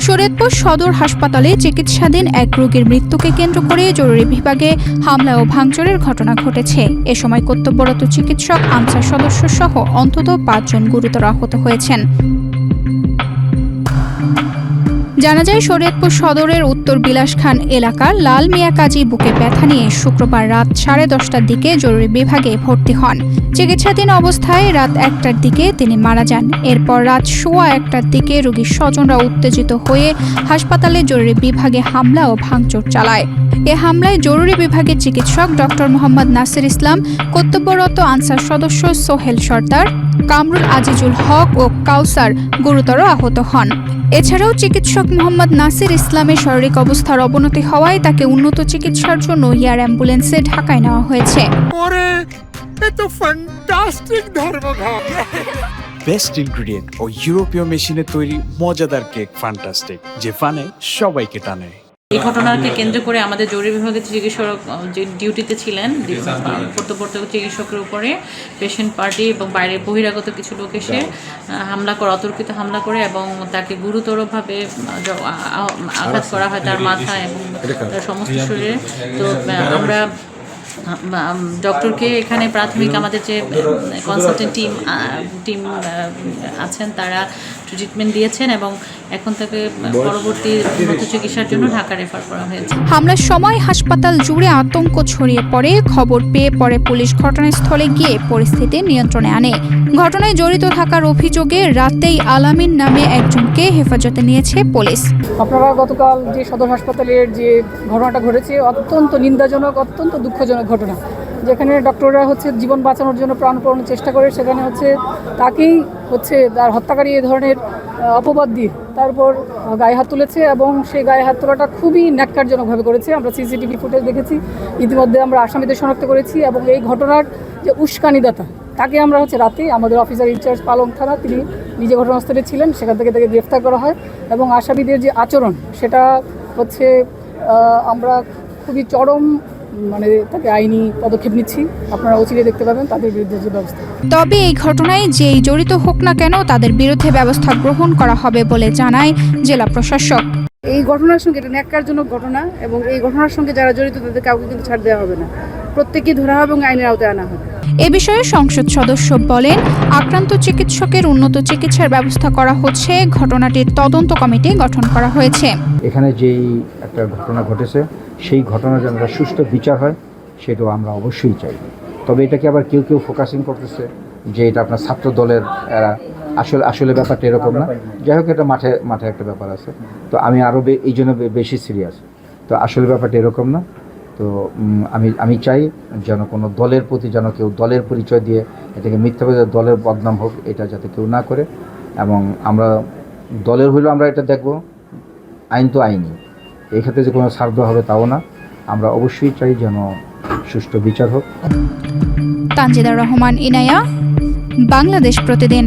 শরীয়তপুর সদর হাসপাতালে চিকিৎসাধীন এক রোগীর মৃত্যুকে কেন্দ্র করে জরুরি বিভাগে হামলা ও ভাঙচুরের ঘটনা ঘটেছে। এ সময় কর্তব্যরত চিকিৎসক আনসার সদস্য সহ অন্তত ৫ জন গুরুতর আহত হয়েছেন। জানা যায়, শরীয়তপুর সদরের উত্তর বিলাসখান এলাকার লাল মিয়া কাজী বুকে ব্যথা নিয়ে শুক্রবার রাত 10:30টার দিকে জরুরি বিভাগে ভর্তি হন। চিকিৎসাধীন অবস্থায় রাত 1টার দিকে তিনি মারা যান। এরপর রাত 1:15টার দিকে রোগীর স্বজনরা উত্তেজিত হয়ে হাসপাতালে জরুরি বিভাগে হামলা ও ভাঙচুর চালায়। এ হামলায় জরুরি বিভাগের চিকিৎসক ডক্টর মোহাম্মদ নাসির ইসলাম, কর্তব্যরত আনসার সদস্য সোহেল সর্দার, কামরুল আজিজুল হক ও কাউসার গুরুতর আহত হন। এছাড়াও চিকিৎসক মোহাম্মদ নাসির ইসলামের শারীরিক অবস্থার অবনতি হওয়ায় তাকে উন্নত চিকিৎসার জন্য এয়ার অ্যাম্বুলেন্সে ঢাকায় নেওয়া হয়েছে। বেস্ট ইনগ্রেডিয়েন্ট ও ইউরোপীয় মেশিনে তৈরি মজাদার কেক ফ্যান্টাস্টিক, যে ফানে সবাইকে টানে। এই ঘটনাকে কেন্দ্র করে আমাদের জরুরি বিভাগের চিকিৎসক যে ডিউটিতে ছিলেন, কর্তব্যরত চিকিৎসকের উপরে পেশেন্ট পার্টি এবং বাইরে বহিরাগত কিছু লোক এসে অতর্কিত হামলা করে এবং তাকে গুরুতরভাবে আঘাত করা হয় তার মাথা এবং তার সমস্ত শরীরে। তো আমরা ডক্টরকে এখানে প্রাথমিক আমাদের যে কনসালটেন্ট টিম আছেন তারা ট্রিটমেন্ট দিয়েছেন এবং এখন তাকে পরবর্তী উন্নত চিকিৎসার জন্য ঢাকা রেফার করা হয়েছে। হামলার সময় হাসপাতাল জুড়ে আতঙ্ক ছড়িয়ে পড়ে। খবর পেয়ে পরে পুলিশ ঘটনাস্থলে গিয়ে পরিস্থিতি নিয়ন্ত্রণে আনে। ঘটনায় জড়িত থাকার অভিযোগে রাতেই আলামিন নামে একজনকে হেফাজতে নিয়েছে পুলিশ। আপনারা গতকাল যে সদর হাসপাতালের যে ঘটনাটা ঘটেছে অত্যন্ত নিন্দাজনক, অত্যন্ত দুঃখজনক ঘটনা, যেখানে ডক্টররা জীবন বাঁচানোর জন্য প্রাণপণের চেষ্টা করে, সেখানে তাকেই তার হত্যাকারী এ ধরনের অপবাদ দিয়ে তারপর গায়ে হাত তুলেছে এবং সেই গায়ে হাত তোলাটা খুবই ন্যাক্কারজনকভাবে করেছে। আমরা সিসিটিভি ফুটেজ দেখেছি, ইতিমধ্যে আমরা আসামিদের শনাক্ত করেছি এবং এই ঘটনার যে উস্কানিদাতা তাকে আমরা রাতে আমাদের অফিসার ইনচার্জ পালং থানা, তিনি নিজে ঘটনাস্থলে ছিলেন, সেখান থেকে তাকে গ্রেফতার করা হয় এবং আসামিদের যে আচরণ সেটা আমরা খুবই চরম তাকে আইনি পদক্ষেপ নিচ্ছি। আপনারা অচিরে দেখতে পাবেন তাদের বিরুদ্ধে যে ব্যবস্থা। তবে এই ঘটনায় যেই জড়িত হোক না কেন তাদের বিরুদ্ধে ব্যবস্থা গ্রহণ করা হবে বলে জানায় জেলা প্রশাসক। এই ঘটনার সঙ্গে এটা ন্যাক্কারজনক ঘটনা এবং এই ঘটনার সঙ্গে যারা জড়িত তাদের কাউকে কিন্তু ছাড় দেওয়া হবে না, প্রত্যেককে ধরা হবে এবং আইনের আওতায় আনা হবে। এ বিষয়ে সংসদ সদস্য বলেন, আক্রান্ত চিকিৎসকের উন্নত চিকিৎসার ব্যবস্থা করা হচ্ছে। ঘটনাটির তদন্ত কমিটি গঠন করা হয়েছে। এখানে যেই একটা ঘটনা ঘটেছে সেই ঘটনার যেন সুষ্ঠু বিচার হয় সেটাও আমরা অবশ্যই চাই। তবে এটাকে আবার কেউ কেউ ফোকাসিং করতেছে যে এটা আপনার ছাত্র দলের এরা, আসলে ব্যাপারটা এরকম না। যাই হোক, এটা মাঠে একটা ব্যাপার আছে। তো আমি আরও এই জন্য বেশি সিরিয়াস। তো আসলে ব্যাপারটা এরকম না। তো আমি চাই যেন কোনো দলের প্রতি যেন কেউ দলের পরিচয় দিয়ে এটাকে মিথ্যাভাবে দলের বদনাম হোক, এটা যাতে কেউ না করে। এবং আমরা দলের হইলেও আমরা এটা দেখব, আইন তো আইনই, এই ক্ষেত্রে যে কোনো ছাড় দেওয়া হবে তাও না। আমরা অবশ্যই চাই যেন সুষ্ঠু বিচার হোক। তানজিদা রহমান, ইনায়া, বাংলাদেশ প্রতিদিন।